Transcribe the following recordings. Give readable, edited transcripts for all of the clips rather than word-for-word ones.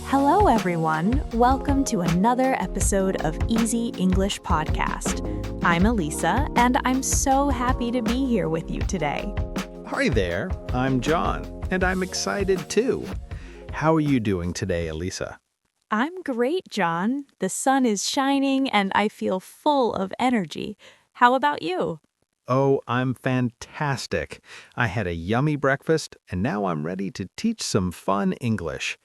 Hello, everyone. Welcome to another episode of Easy English Podcast. I'm Elisa, and I'm so happy to be here with you today. Hi there, I'm John, and I'm excited too. How are you doing today, Elisa? I'm great, John. The sun is shining, and I feel full of energy. How about you? Oh, I'm fantastic. I had a yummy breakfast, and now I'm ready to teach some fun English.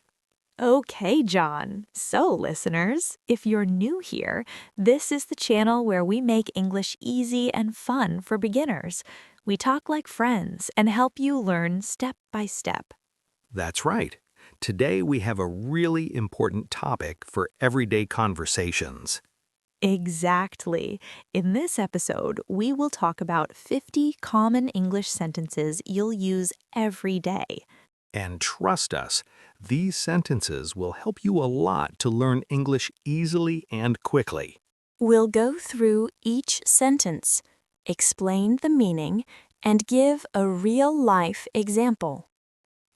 Okay, John. So, listeners, if you're new here, this is the channel where we make English easy and fun for beginners. We talk like friends and help you learn step by step. That's right. Today we have a really important topic for everyday conversations. Exactly. In this episode, we will talk about 50 common English sentences you'll use every day. And trust us, these sentences will help you a lot to learn English easily and quickly. We'll go through each sentence, explain the meaning, and give a real-life example.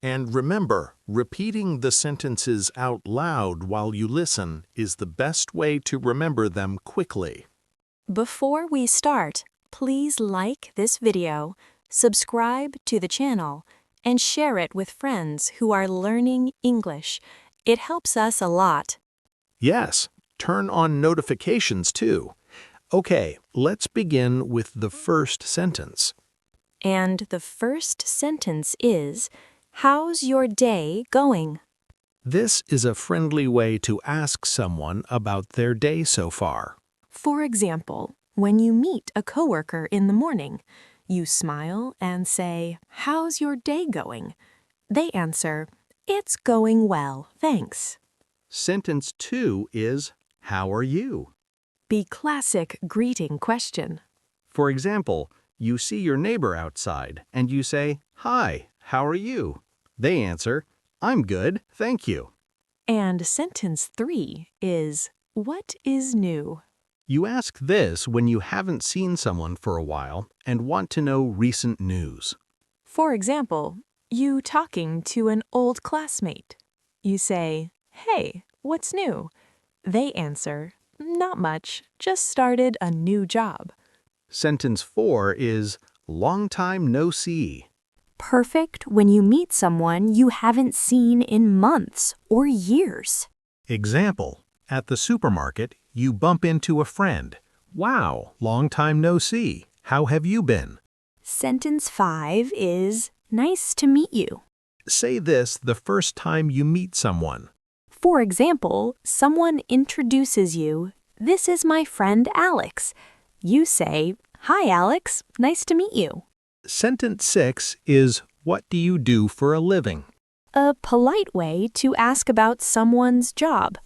And remember, repeating the sentences out loud while you listen is the best way to remember them quickly. Before we start, please like this video, subscribe to the channel, and share it with friends who are learning English. It helps us a lot. Yes, turn on notifications too. Okay, let's begin with the first sentence. And the first sentence is, "How's your day going?" This is a friendly way to ask someone about their day so far. For example, when you meet a coworker in the morning, you smile and say, "How's your day going?" They answer, "It's going well, thanks." Sentence 2 is, how are you? The classic greeting question. For example, you see your neighbor outside and you say, hi, how are you? They answer, I'm good, thank you. And sentence 3 is, "What is new?" You ask this when you haven't seen someone for a while and want to know recent news. For example, you talking to an old classmate. You say, "Hey, what's new?" They answer, "Not much, just started a new job." Sentence 4 is, long time no see. Perfect when you meet someone you haven't seen in months or years. Example, at the supermarket, you bump into a friend. Wow, long time no see. How have you been? Sentence 5 is, "Nice to meet you." Say this the first time you meet someone. For example, someone introduces you, "This is my friend Alex." You say, "Hi Alex, nice to meet you." Sentence 6 is, what do you do for a living? A polite way to ask about someone's job.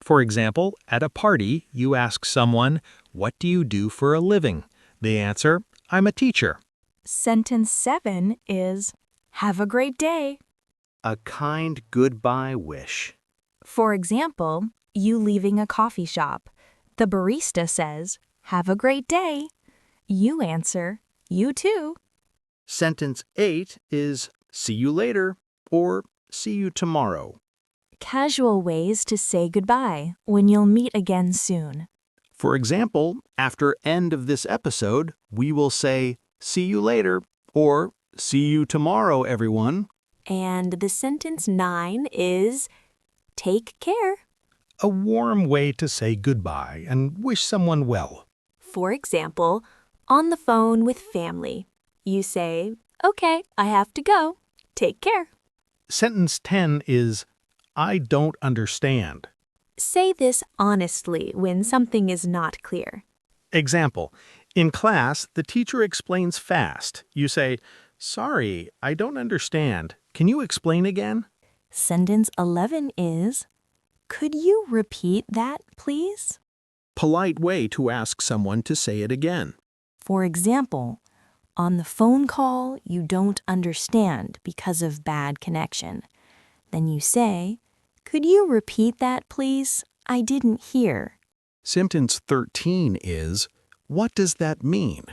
For example, at a party, you ask someone, what do you do for a living? They answer, I'm a teacher. Sentence 7 is, "Have a great day." A kind goodbye wish. For example, you leaving a coffee shop. The barista says, "Have a great day." You answer, "You too." Sentence 8 is, see you later, or see you tomorrow. Casual ways to say goodbye when you'll meet again soon. For example, after end of this episode, we will say, see you later, or see you tomorrow, everyone. And the sentence 9 is, "Take care." A warm way to say goodbye and wish someone well. For example, on the phone with family, you say, "Okay, I have to go. Take care." Sentence 10 is, I don't understand. Say this honestly when something is not clear. Example, in class, the teacher explains fast. You say, sorry, I don't understand. Can you explain again? Sentence 11 is, "Could you repeat that, please?" Polite way to ask someone to say it again. For example, on the phone call, you don't understand because of bad connection. Then you say, "Could you repeat that, please? I didn't hear." Sentence 13 is, what does that mean?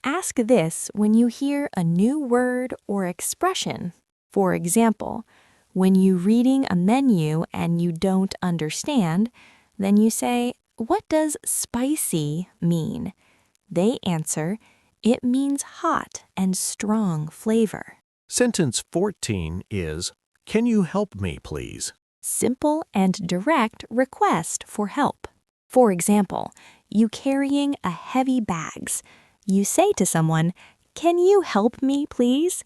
Ask this when you hear a new word or expression. For example, When you're reading a menu and you don't understand, then you say, "What does spicy mean?" They answer, "It means hot and strong flavor." Sentence 14 is, "Can you help me, please?" Simple and direct request for help. For example, you carrying a heavy bags. You say to someone, "Can you help me, please?"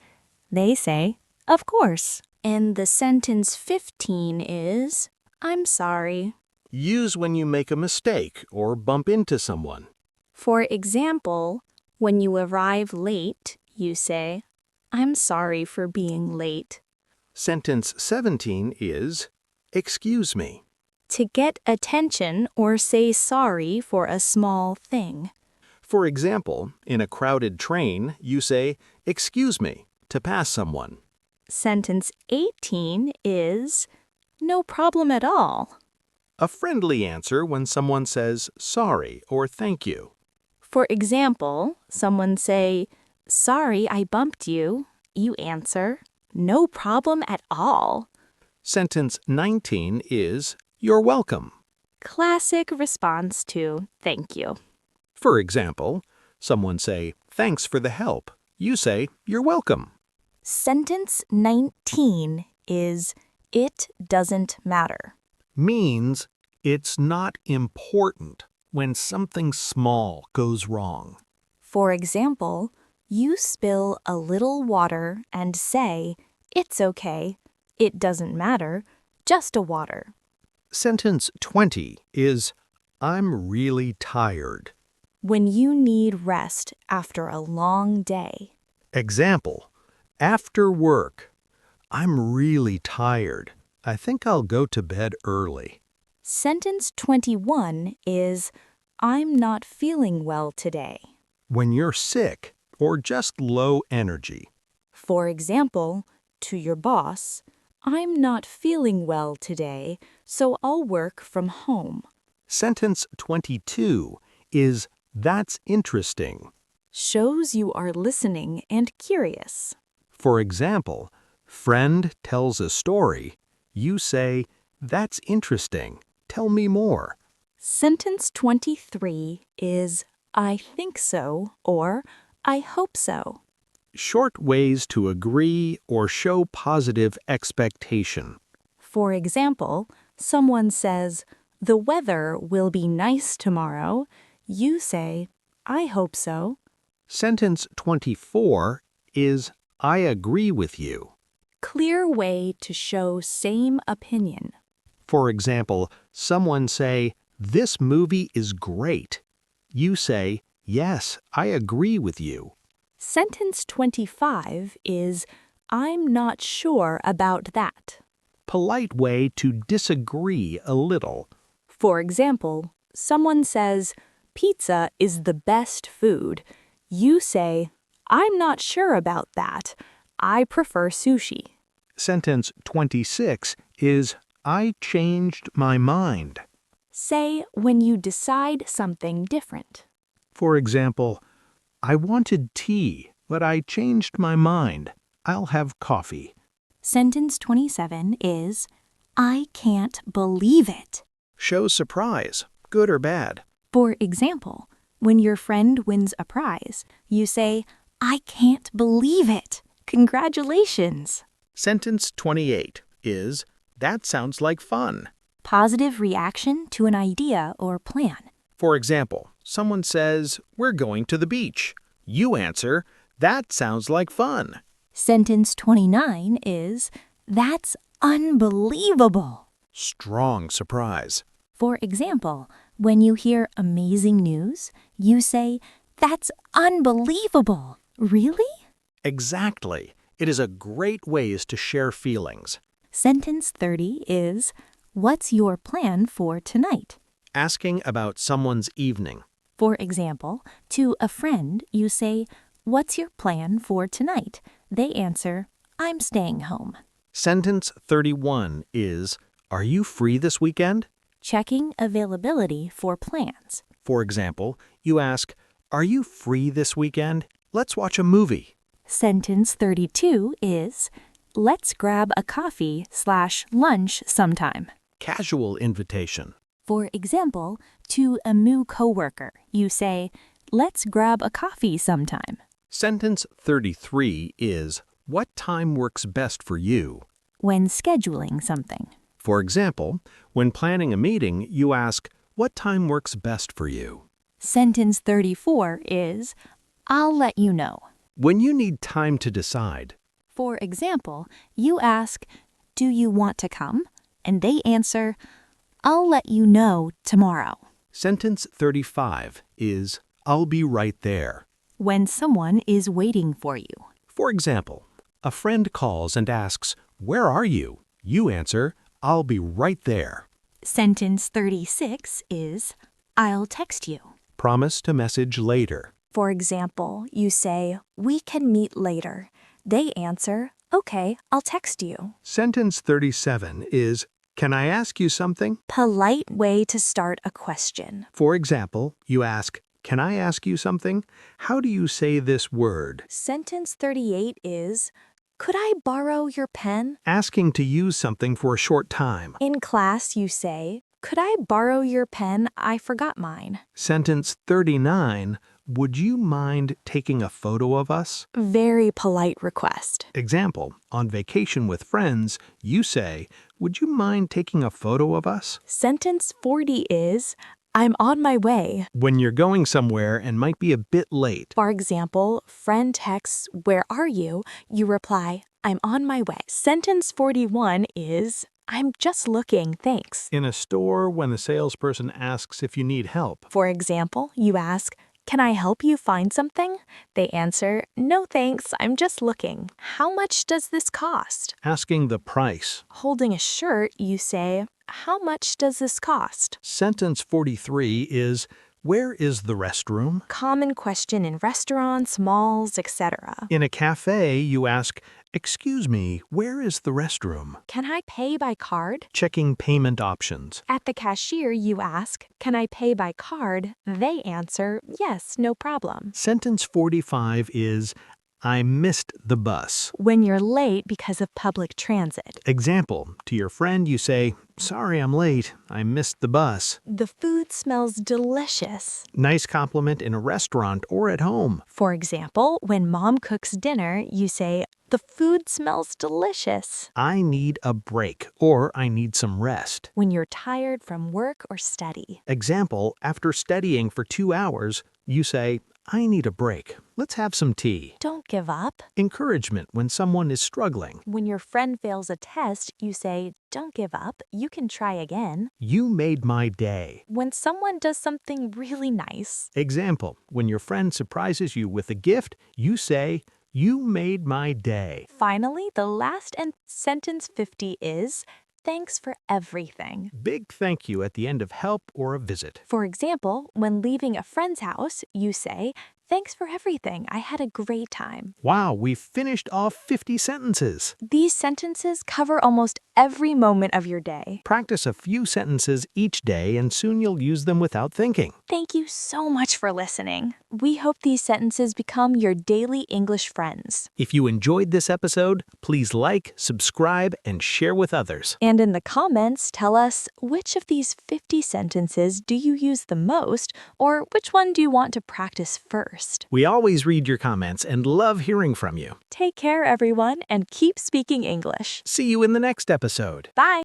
They say, "Of course." And the sentence 15 is, "I'm sorry." Use when you make a mistake or bump into someone. For example, when you arrive late, you say, "I'm sorry for being late." Sentence 17 is, "Excuse me." To get attention or say sorry for a small thing. For example, in a crowded train, you say, "Excuse me," to pass someone. Sentence 18 is, "No problem at all." A friendly answer when someone says sorry or thank you. For example, someone say, "Sorry I bumped you." You answer, "No problem at all." Sentence 19 is, "You're welcome." Classic response to thank you. For example, someone say, "Thanks for the help." You say, "You're welcome." Sentence 19 is, "It doesn't matter." Means it's not important when something small goes wrong. For example, you spill a little water and say, "It's okay. It doesn't matter. Just a water." Sentence 20 is, "I'm really tired." When you need rest after a long day. Example, after work, "I'm really tired. I think I'll go to bed early." Sentence 21 is, "I'm not feeling well today." When you're sick or just low energy. For example, to your boss, "I'm not feeling well today, so I'll work from home." Sentence 22 is, "That's interesting." Shows you are listening and curious. For example, friend tells a story. You say, "That's interesting. Tell me more." Sentence 23 is, "I think so," or "I hope so." Short ways to agree or show positive expectation. For example, someone says, "The weather will be nice tomorrow." You say, "I hope so." Sentence 24 is, "I agree with you." Clear way to show same opinion. For example, someone say, "This movie is great." You say, "Yes, I agree with you." Sentence 25 is, "I'm not sure about that." Polite way to disagree a little. For example, someone says, "Pizza is the best food." You say, "I'm not sure about that. I prefer sushi." Sentence 26 is, "I changed my mind." Say when you decide something different. For example, "I wanted tea, but I changed my mind. I'll have coffee." Sentence 27 is, "I can't believe it." Show surprise, good or bad. For example, when your friend wins a prize, you say, "I can't believe it. Congratulations." Sentence 28 is, "That sounds like fun." Positive reaction to an idea or plan. For example, someone says, "We're going to the beach." You answer, "That sounds like fun." Sentence 29 is, "That's unbelievable." Strong surprise. For example, when you hear amazing news, you say, "That's unbelievable." Really? Exactly. It is a great ways to share feelings. Sentence 30 is, "What's your plan for tonight?" Asking about someone's evening. For example, to a friend, you say, "What's your plan for tonight?" They answer, "I'm staying home." Sentence 31 is, "Are you free this weekend?" Checking availability for plans. For example, you ask, "Are you free this weekend? Let's watch a movie." Sentence 32 is, let's grab a coffee/lunch sometime. Casual invitation. For example, to a new coworker, you say, let's grab a coffee sometime. Sentence 33 is, what time works best for you? When scheduling something. For example, when planning a meeting, you ask, what time works best for you? Sentence 34 is, I'll let you know. When you need time to decide. For example, you ask, do you want to come? And they answer, I'll let you know tomorrow. Sentence 35 is, I'll be right there. When someone is waiting for you. For example, a friend calls and asks, where are you? You answer, I'll be right there. Sentence 36 is, I'll text you. Promise to message later. For example, you say, we can meet later. They answer, okay, I'll text you. Sentence 37 is, can I ask you something? Polite way to start a question. For example, you ask, can I ask you something? How do you say this word? Sentence 38 is, could I borrow your pen? Asking to use something for a short time. In class, you say, could I borrow your pen? I forgot mine. Sentence 39, would you mind taking a photo of us? Very polite request. Example, on vacation with friends, you say, would you mind taking a photo of us? Sentence 40 is, I'm on my way. When you're going somewhere and might be a bit late. For example, friend texts, where are you? You reply, I'm on my way. Sentence 41 is, I'm just looking, thanks. In a store, when the salesperson asks if you need help. For example, you ask, can I help you find something? They answer, no thanks, I'm just looking. How much does this cost? Asking the price. Holding a shirt, you say, how much does this cost? Sentence 43 is, where is the restroom? Common question in restaurants, malls, etc. In a cafe, you ask, excuse me, where is the restroom? Can I pay by card? Checking payment options. At the cashier, you ask, can I pay by card? They answer, yes, no problem. Sentence 45 is, I missed the bus. When you're late because of public transit. Example, to your friend you say, sorry I'm late, I missed the bus. The food smells delicious. Nice compliment in a restaurant or at home. For example, when mom cooks dinner, you say, the food smells delicious. I need a break or I need some rest. When you're tired from work or study. Example, after studying for 2 hours, you say, I need a break. Let's have some tea. Don't give up. Encouragement when someone is struggling. When your friend fails a test, you say, don't give up, you can try again. You made my day. When someone does something really nice. Example, when your friend surprises you with a gift, you say, you made my day. Finally, the last sentence 50 is, thanks for everything. Big thank you at the end of help or a visit. For example, when leaving a friend's house, you say, thanks for everything. I had a great time. Wow, we've finished off 50 sentences. These sentences cover almost every moment of your day. Practice a few sentences each day and soon you'll use them without thinking. Thank you so much for listening. We hope these sentences become your daily English friends. If you enjoyed this episode, please like, subscribe, and share with others. And in the comments, tell us which of these 50 sentences do you use the most, or which one do you want to practice first? We always read your comments and love hearing from you. Take care, everyone, and keep speaking English. See you in the next episode. Bye!